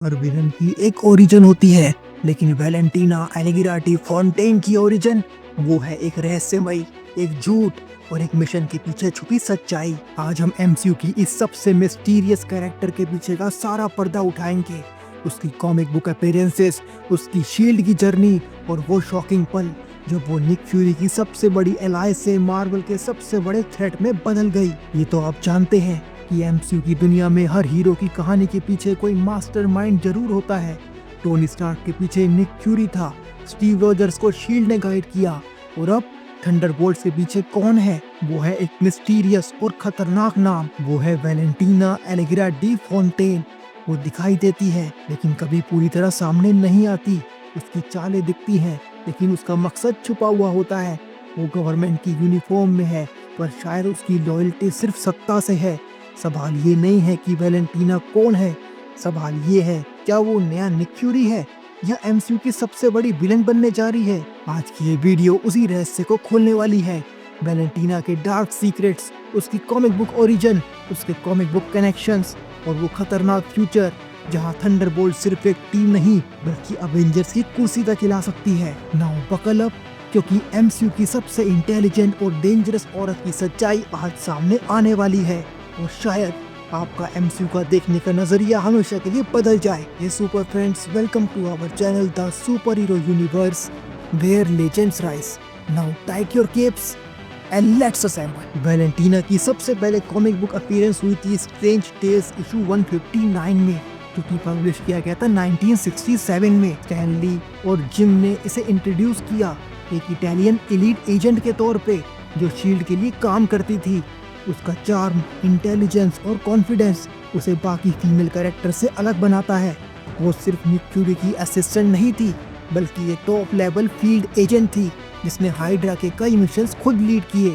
हर villain की एक origin होती है, लेकिन वैलेंटीना एलिग्रा डी फोंटेन की ओरिजिन वो है एक रहस्यमयी, एक झूठ और एक मिशन के पीछे छुपी सच्चाई। आज हम एमसीयू की इस सबसे मिस्टीरियस कैरेक्टर के पीछे का सारा पर्दा उठाएंगे, उसकी कॉमिक बुक अपीयरेंसेस, उसकी शील्ड की जर्नी और वो शॉकिंग पल जब वो निक फ्यूरी की सबसे बड़ी एलाय से मार्वल के सबसे बड़े थ्रेट में बदल गई। ये तो आप जानते हैं कि एमसीयू की दुनिया में हर हीरो की कहानी के पीछे कोई मास्टरमाइंड जरूर होता है। टोनी स्टार्क के पीछे निक फ्यूरी था, स्टीव रॉजर्स को शील्ड ने गाइड किया, और अब थंडरबोल्ट के पीछे कौन है? वो है एक मिस्टीरियस और खतरनाक नाम, वो है वैलेंटीना एलिग्रा डी फोंटेन। वो दिखाई देती है लेकिन कभी पूरी तरह सामने नहीं आती। उसकी चालें दिखती हैं लेकिन उसका मकसद छुपा हुआ होता है। वो गवर्नमेंट की यूनिफॉर्म में है पर शायद उसकी लॉयल्टी सिर्फ सत्ता से है। सवाल ये नहीं है कि वैलेंटीना कौन है, सवाल ये है क्या वो नया निक फ्यूरी है या एमसीयू की सबसे बड़ी विलन बनने जा रही है। आज की ये वीडियो उसी रहस्य को खोलने वाली है। वैलेंटीना के डार्क सीक्रेट्स, उसकी कॉमिक बुक ओरिजिन, उसके कॉमिक बुक कनेक्शंस और वो खतरनाक फ्यूचर जहां थंडरबोल्ट सिर्फ एक टीम नहीं बल्कि अवेंजर्स की कुर्सी तक हिला सकती है। नाउ बकल अप, क्योंकि एमसीयू की सबसे इंटेलिजेंट और डेंजरस औरत की सच्चाई आज सामने आने वाली है और शायद आपका एमसीयू का देखने का नजरिया हमेशा के लिए बदल जाए। ये super friends, welcome to our channel the super hero universe where legends rise. Now take your capes and let's assemble. Valentina की सबसे पहले कॉमिक बुक अपीयरेंस हुई थी स्ट्रेंज टेल्स इशू 159 में, जो कि पब्लिश किया गया था 1967 में। स्टैन ली और जिम ने इसे इंट्रोड्यूस किया एक इटालियन एलीट एजेंट के तौर पे जो शील्ड के लिए काम करती थी। उसका चार्म, इंटेलिजेंस और कॉन्फिडेंस उसे बाकी फीमेल कैरेक्टर से अलग बनाता है। वो सिर्फ निक फ्यूरी की असिस्टेंट नहीं थी बल्कि ये टॉप लेवल फील्ड एजेंट थी जिसने हाइड्रा के कई मिशंस खुद लीड किए।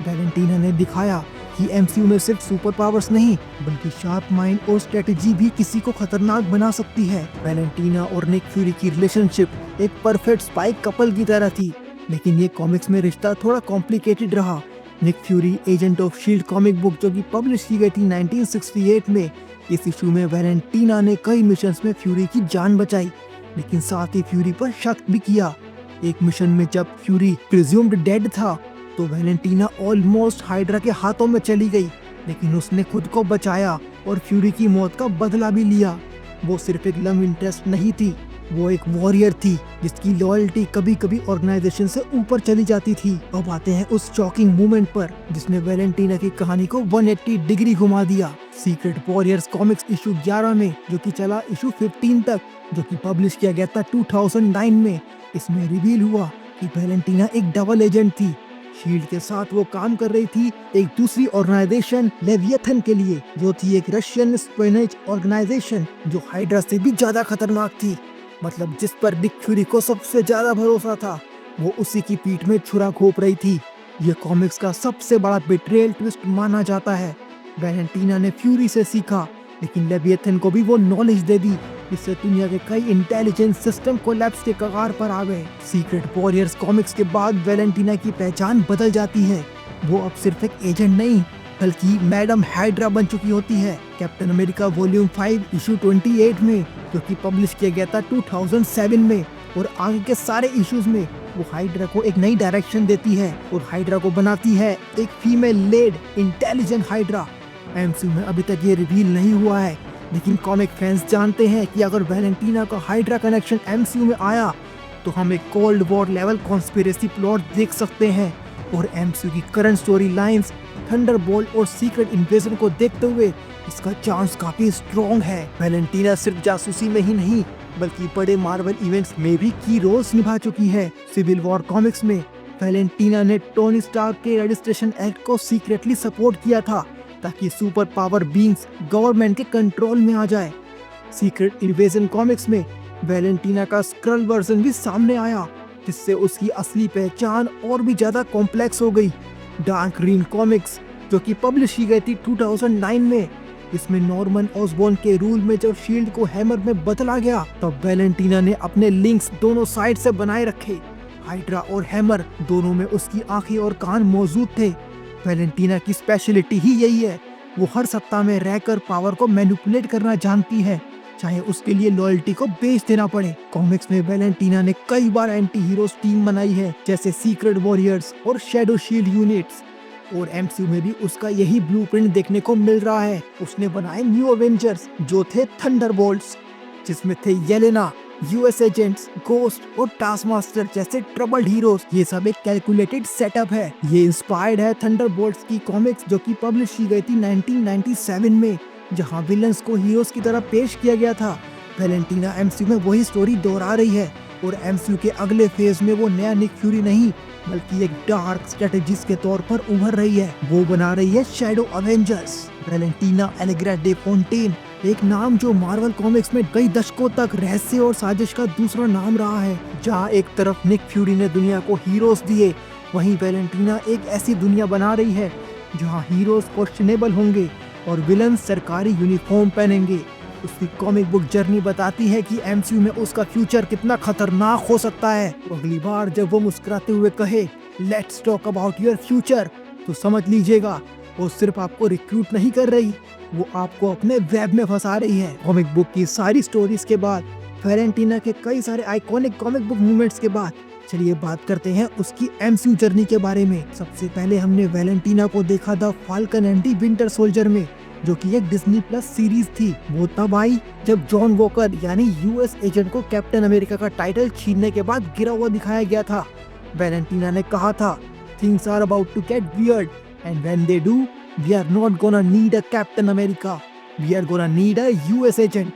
वैलेंटीना ने दिखाया कि एमसीयू में सिर्फ सुपर पावर्स नहीं बल्कि शार्प माइंड और स्ट्रेटजी भी किसी को खतरनाक बना सकती है। वैलेंटीना और निक फ्यूरी की रिलेशनशिप एक परफेक्ट स्पाई कपल की तरह थी, लेकिन ये कॉमिक्स में रिश्ता थोड़ा कॉम्प्लिकेटेड रहा। Nick Fury agent of SHIELD comic book जो कि पब्लिश की गई थी 1968 में, इस इशू में वैलेंटीना ने कई मिशंस में फ्यूरी की जान बचाई, लेकिन साथ ही फ्यूरी पर शक भी किया। एक मिशन में जब फ्यूरी प्रिज्यूम्ड डेड था तो वैलेंटीना ऑलमोस्ट हाइड्रा के हाथों में चली गई, लेकिन उसने खुद को बचाया और फ्यूरी की मौत का बदला भी लिया। वो सिर्फ एक लव इंटरेस्ट नहीं थी, वो एक वॉरियर थी जिसकी लॉयल्टी कभी कभी ऑर्गेनाइजेशन से ऊपर चली जाती थी। अब आते हैं उस शॉकिंग मोमेंट पर जिसने वैलेंटीना की कहानी को 180 डिग्री घुमा दिया। सीक्रेट वॉरियर्स कॉमिक्स इशू 11 में, जो कि चला इशू 15 तक, जो कि पब्लिश किया गया था 2009 में, इसमें रिवील हुआ कि वैलेंटीना एक डबल एजेंट थी। शील्ड के साथ वो काम कर रही थी एक दूसरी ऑर्गेनाइजेशन लेविएथन के लिए, जो थी एक रशियन स्पेनेज ऑर्गेनाइजेशन जो हाइड्रा से भी ज्यादा खतरनाक थी। मतलब जिस पर निक फ्यूरी को सबसे ज्यादा भरोसा था वो उसी की पीठ में छुरा घोंप रही थी। ये कॉमिक्स का सबसे बड़ा बिट्रेयल ट्विस्ट माना जाता है। वैलेंटीना ने फ्यूरी से सीखा, लेकिन लेविएथन को भी वो नॉलेज दे दी जिससे दुनिया के कई इंटेलिजेंस सिस्टम कोलैप्स के कगार पर आ गए। सीक्रेट वॉरियर्स कॉमिक्स के बाद वैलेंटीना की पहचान बदल जाती है। वो अब सिर्फ एक एजेंट नहीं बल्कि मैडम हाइड्रा बन चुकी होती है। कैप्टन अमेरिका वॉल्यूम 5 इशू 28 में, जो कि पब्लिश किया गया था 2007 में, और आगे के सारे इश्यूज में वो हाइड्रा को एक नई डायरेक्शन देती है और हाइड्रा को बनाती है एक female led intelligent Hydra. MCU में अभी तक ये रिवील नहीं हुआ है, लेकिन कॉमिक फैंस जानते हैं कि अगर वैलेंटीना का हाइड्रा कनेक्शन एमसीयू में आया तो हम एक cold war level conspiracy plot देख सकते हैं। और एमसीयू की करंट स्टोरी लाइंस, थंडरबोल्ट और सीक्रेट इन्वेजन को देखते हुए इसका चांस काफी स्ट्रॉन्ग है। वैलेंटीना सिर्फ जासूसी में ही नहीं बल्कि बड़े मार्वल इवेंट्स में भी की रोल्स निभा चुकी है। सिविल वॉर कॉमिक्स में वैलेंटीना ने टोनी स्टार्क के रजिस्ट्रेशन एक्ट को सीक्रेटली सपोर्ट किया था ताकि सुपर पावर बीइंग्स गवर्नमेंट के कंट्रोल में आ जाए। सीक्रेट इन्वेजन कॉमिक्स में वैलेंटीना का स्क्रल वर्जन भी सामने आया, जिससे उसकी असली पहचान और भी ज्यादा कॉम्प्लेक्स हो गई। डार्क ग्रीन कॉमिक्स, जो कि पब्लिश की गई थी 2009 में, इसमें नॉर्मन ऑसबॉर्न के रूल में जब शील्ड को हैमर में बदला गया तब वैलेंटीना ने अपने लिंक्स दोनों साइड से बनाए रखे। हाइड्रा और हैमर दोनों में उसकी आंखें और कान मौजूद थे। वैलेंटीना की स्पेशलिटी ही यही है, वो हर सत्ता में रहकर पावर को मैनिपुलेट करना जानती है। चाहे उसके लिए लॉयल्टी को बेच देना पड़े। कॉमिक्स में वैलेंटीना ने कई बार एंटी हीरोज टीम बनाई है, जैसे सीक्रेट वॉरियर्स और शैडो शील्ड यूनिट्स, और एमसीयू में भी उसका यही ब्लूप्रिंट देखने को मिल रहा है। उसने बनाए न्यू अवेंजर्स जो थे थंडरबोल्ट्स, जिसमें थे येलेना, यूएस एजेंट्स, गोस्ट और टास्कमास्टर जैसे ट्रबल्ड हीरोज। ये सब एक कैलकुलेटेड सेटअप है। ये इंस्पायर्ड है थंडरबोल्ट्स की कॉमिक्स जो कि पब्लिश की गई थी 1997 में, जहां विलन्स को हीरोज की तरह पेश किया गया था। वैलेंटीना एमसीयू में वही स्टोरी दोहरा रही है, और एमसीयू के अगले फेज में वो नया निक फ्यूरी नहीं बल्कि एक डार्क स्ट्रेटेजिस्ट के तौर पर उभर रही है। वो बना रही है shadow Avengers. Valentina Allegra day Fontaine, एक नाम जो मार्वल कॉमिक्स में कई दशकों तक रहस्य और साजिश का दूसरा नाम रहा है। जहां एक तरफ निक फ्यूरी ने दुनिया को हीरोज दिए, वहीं वैलेंटीना एक ऐसी दुनिया बना रही है जहां हीरोज क्वेश्चनेबल होंगे और विलन सरकारी यूनिफॉर्म पहनेंगे। उसकी कॉमिक बुक जर्नी बताती है कि एमसीयू में उसका फ्यूचर कितना खतरनाक हो सकता है। तो अगली बार जब वो मुस्कुराते हुए कहे let's talk about your future, तो समझ लीजिएगा वो सिर्फ आपको रिक्रूट नहीं कर रही, वो आपको अपने वेब में फंसा रही है। कॉमिक बुक की सारी स्टोरीज के बाद, वैलेंटीना के कई सारे आइकॉनिक कॉमिक बुक मूवमेंट्स के बाद, चलिए बात करते हैं उसकी एमसीयू जर्नी के बारे में। सबसे पहले हमने वैलेंटीना को देखा the falcon and the winter soldier में, जो कि एक डिज्नी प्लस सीरीज थी। वो तब आई जब जॉन वॉकर यानी यूएस एजेंट को कैप्टन अमेरिका का टाइटल छीनने के बाद गिरा हुआ दिखाया गया था। वैलेंटीना ने कहा था things are about to get weird and when they do we are not gonna need a Captain America, we are gonna need a US agent.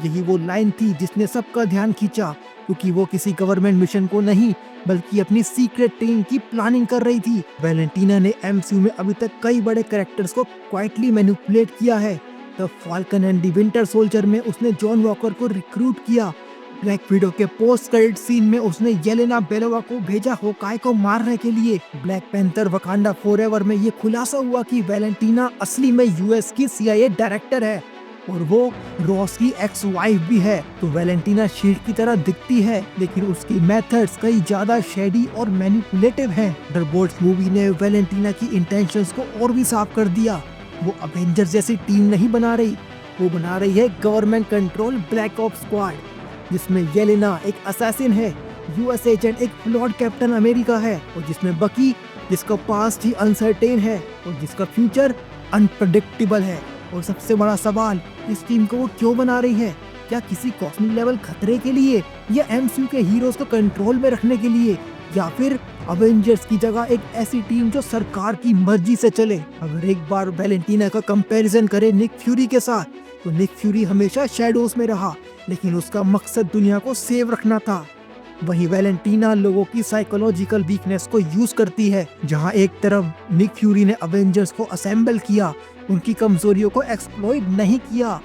यही वो लाइन थी जिसने सबका ध्यान खींचा, क्योंकि वो किसी गवर्नमेंट मिशन को नहीं बल्कि अपनी सीक्रेट टीम की प्लानिंग कर रही थी। वैलेंटीना ने एमसीयू में अभी तक कई बड़े कैरेक्टर्स को क्वाइटली मैनिपुलेट किया है। The falcon and the winter soldier में उसने जॉन वॉकर को रिक्रूट किया। ब्लैक विडो के पोस्ट क्रेडिट सीन में उसने येलेना बेलोवा को भेजा होकाई को मारने के लिए। ब्लैक पैंथर वकांडा फॉरएवर में ये खुलासा हुआ कि वैलेंटीना असली में यूएस की सीआईए डायरेक्टर है और वो रॉस की एक्स वाइफ भी है। तो वैलेंटीना शील्ड की तरह दिखती है, लेकिन उसकी मेथड्स कई ज्यादा शेडी और मैनिपुलेटिव हैं। थंडरबोल्ट्स मूवी ने वैलेंटीना की इंटेंशंस को और भी साफ कर दिया। वो अवेंजर्स जैसी टीम नहीं बना रही, वो बना रही है government control black ops squad, जिसमें येलेना एक असैसिन है, यूएस एजेंट एक फ्लॉड कैप्टन अमेरिका है, और जिसमें बकी जिसका पास्ट ही अनसर्टेन है और जिसका फ्यूचर अनप्रेडिक्टेबल है। और सबसे बड़ा सवाल, इस टीम को वो क्यों बना रही है? क्या किसी कॉस्मिक लेवल खतरे के लिए, या एमसीयू के हीरोज को कंट्रोल में रखने के लिए, या फिर अवेंजर्स की जगह एक ऐसी टीम जो सरकार की मर्जी से चले? अगर एक बार वैलेंटीना का कंपैरिजन करें निक फ्यूरी के साथ, तो निक फ्यूरी हमेशा शैडोज में रहा, लेकिन उसका मकसद दुनिया को सेव रखना था। वहीं वैलेंटीना लोगों की साइकोलॉजिकल वीकनेस को यूज करती है। जहां एक तरफ निक फ्यूरी ने अवेंजर्स को असेंबल किया, उनकी कमजोरियों को एक्सप्लॉइट नहीं किया,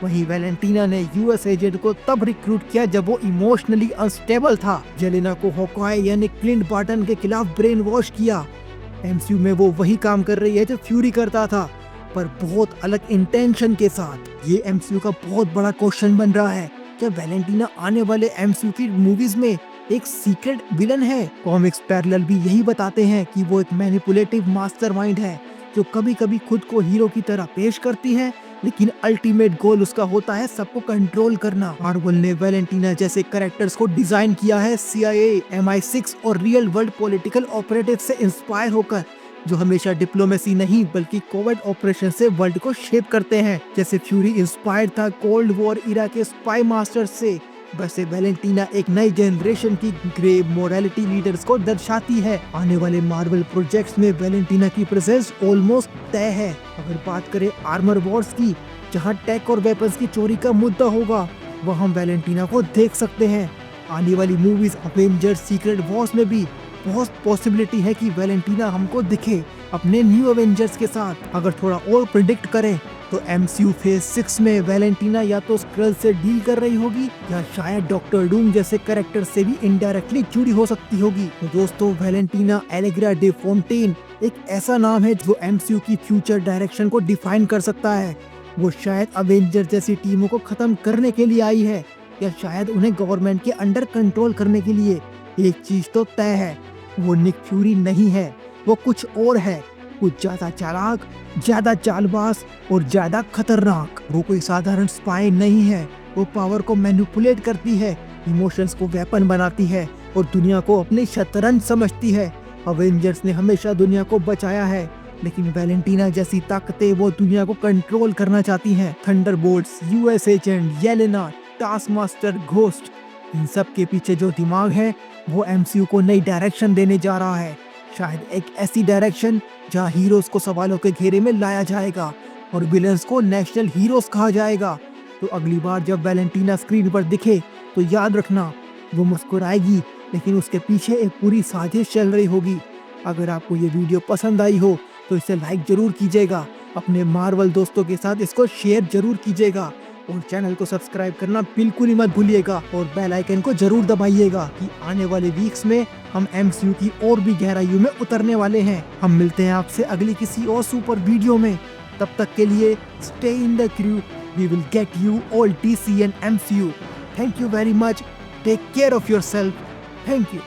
वहीं वैलेंटीना ने यूएस एजेंट को तब रिक्रूट किया जब वो इमोशनली अनस्टेबल था। जेलेना को हॉकआई यानी क्लिंट बार्टन के खिलाफ ब्रेन वॉश किया। एमसीयू में वो वही काम कर रही है जो फ्यूरी करता था, पर बहुत अलग इंटेंशन के साथ। ये एमसीयू का बहुत बड़ा क्वेश्चन बन रहा है, क्या वैलेंटीना आने वाले एमसीयू की मूवीज में एक सीक्रेट विलन है? कॉमिक्स पैरेलल भी यही बताते हैं कि वो एक मैनिपुलेटिव मास्टरमाइंड है जो कभी कभी खुद को हीरो की तरह पेश करती है, लेकिन अल्टीमेट गोल उसका होता है सबको कंट्रोल करना। मार्वल ने वैलेंटीना जैसे कैरेक्टर्स को डिजाइन किया है CIA, MI6 और रियल वर्ल्ड पॉलिटिकल ऑपरेटिव से इंस्पायर होकर, जो हमेशा डिप्लोमेसी नहीं बल्कि कोवर्ट ऑपरेशन से वर्ल्ड को शेप करते हैं। जैसे फ्यूरी इंस्पायर्ड था कोल्ड वॉर इरा के स्पाई मास्टर्स से, वैसे वैलेंटीना एक नई जनरेशन की ग्रेव मोरालिटी लीडर्स को दर्शाती है। आने वाले मार्वल प्रोजेक्ट्स में वैलेंटीना की प्रेजेंस ऑलमोस्ट तय है। अगर बात करें आर्मर वॉर्स की, जहां टेक और वेपन्स की चोरी का मुद्दा होगा, वह हम वैलेंटीना को देख सकते हैं। आने वाली मूवीज अवेंजर्स सीक्रेट वॉर्स में भी बहुत पॉसिबिलिटी है कि वैलेंटीना हमको दिखे अपने न्यू अवेंजर्स के साथ। अगर थोड़ा और प्रिडिक्ट करें तो एमसीयू फेज 6 में वैलेंटीना या तो स्क्रल से डील कर रही होगी, या शायद डॉक्टर डूम जैसे कैरेक्टर से भी इनडायरेक्टली जुड़ी हो सकती होगी। तो दोस्तों, वैलेंटीना एलेग्रा डे फोंटेन एक ऐसा नाम है जो एमसीयू की फ्यूचर डायरेक्शन को डिफाइन कर सकता है। वो शायद अवेंजर जैसी टीमों को खत्म करने के लिए आई है, या शायद उन्हें गवर्नमेंट के अंडर कंट्रोल करने के लिए। एक चीज तो तय है, वो निक फ्यूरी नहीं है, वो कुछ और है, कुछ ज्यादा चालाक, ज्यादा चालबाज और ज्यादा खतरनाक। वो कोई साधारण स्पाई नहीं है, वो पावर को मैनिपुलेट करती है, इमोशंस को वेपन बनाती है और दुनिया को अपनी शतरंज समझती है। अवेंजर्स ने हमेशा दुनिया को बचाया है, लेकिन वैलेंटीना जैसी ताकतें वो दुनिया को कंट्रोल करना चाहती हैं। Thunderbolts, US agent, Yelena, Taskmaster, Ghost, इन सब के पीछे जो दिमाग है वो एमसीयू को नई डायरेक्शन देने जा रहा है। शायद एक ऐसी डायरेक्शन जहां हीरोज को सवालों के घेरे में लाया जाएगा और विलन्स को नेशनल हीरोज कहा जाएगा। तो अगली बार जब वैलेंटीना स्क्रीन पर दिखे तो याद रखना, वो मुस्कुराएगी लेकिन उसके पीछे एक पूरी साजिश चल रही होगी। अगर आपको ये वीडियो पसंद आई हो तो इसे लाइक जरूर कीजिएगा, अपने मार्वल दोस्तों के साथ इसको शेयर जरूर कीजिएगा और चैनल को सब्सक्राइब करना बिल्कुल ही मत भूलिएगा और बेल आइकन को जरूर दबाइएगा कि आने वाले वीक्स में हम एमसीयू की और भी गहराइयों में उतरने वाले हैं। हम मिलते हैं आपसे अगली किसी और सुपर वीडियो में। तब तक के लिए stay in the crew, we will get you all DC and MCU। Thank you very much, take care of yourself, thank you.